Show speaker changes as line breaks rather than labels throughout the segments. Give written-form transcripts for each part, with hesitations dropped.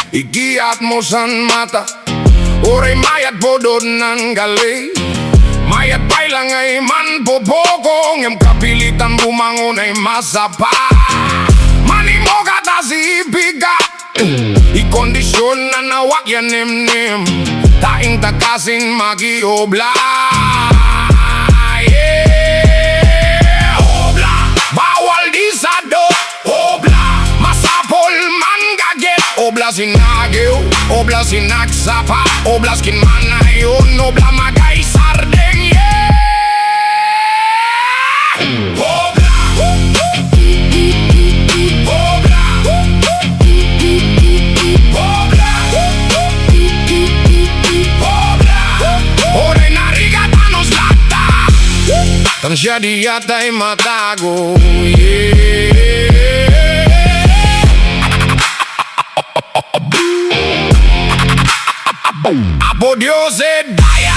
Igiat mo san mata, oray mayat bodod ng gali. Mayat pailang ay man popokong, yung kapilitan bumangon ay masapa. Manimo kata si biga, ikondisyon na nawak yan nim-nim. Taing takasin magi-obla. Obla, bawal di sado. Obla, masapol man gaget. Obla sinagiw, obla sinagsapa. Obla skin manayon, obla magay sardeng, yeah. Obla, obla, obla, obla. Oray narigatanos ladta, tan siya di yata'y matago, yeah. Apo Diyos daya,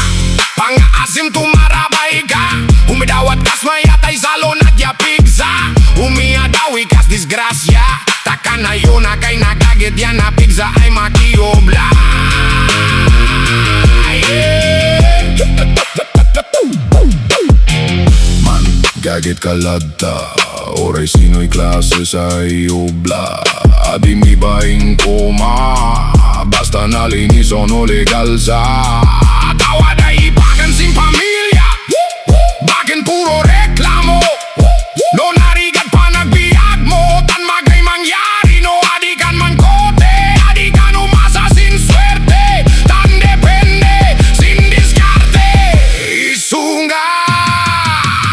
pang-aasim tumarabay ka. Umidawat kas mayatay salon at yapigsa. Umiadawi kas disgrasya, takanayo na kay nagagit yan na pigsa ay makiobla, yeah. Man, gagit ka ladta, oray sino'y klase sa Obla. Adi mi baing koma, basta nalinis o no legal sa tawad ay ipakan sin pamilya. Bakin puro reklamo, no narigad pa nagbiag mo. Tan magay mangyari, no adi kan man kote. Adi kan umasa sin swerte, tan depende sin diskarte. Isunga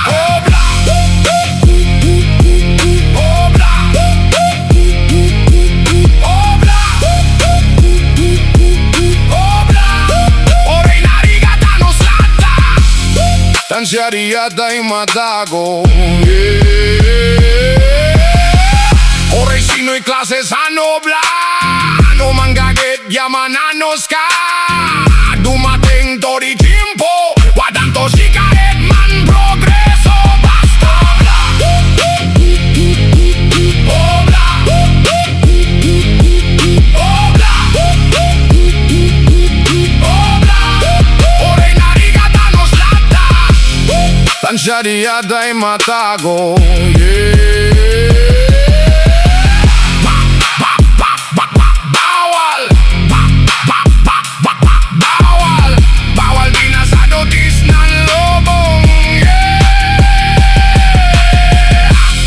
Obla, Obla, Obla, Obla. Oray narigatanos ladta, tan siya di yata'y matago, yeah. Oray sino'y klase sa Obla, ano mang gagit yamananos ka. Dumating to di timpo, wadang to si kahit man progreso. Basta Obla, Obla, Obla, Obla. Oray narigatanos ladta, tan siya di yata'y matago, yeah. Bawal, bawal, bawal binasado tis ng lobong, yeah.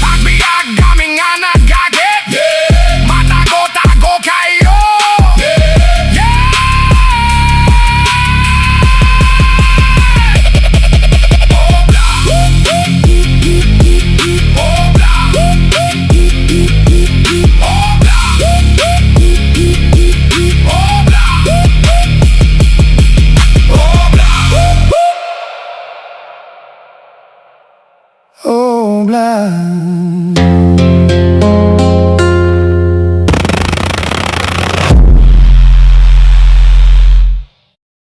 Pagbiag kaming nga nagagit, yeah. Matago-tago kayo, yeah, yeah. Obla, Obla, Obla, Obla, Obla.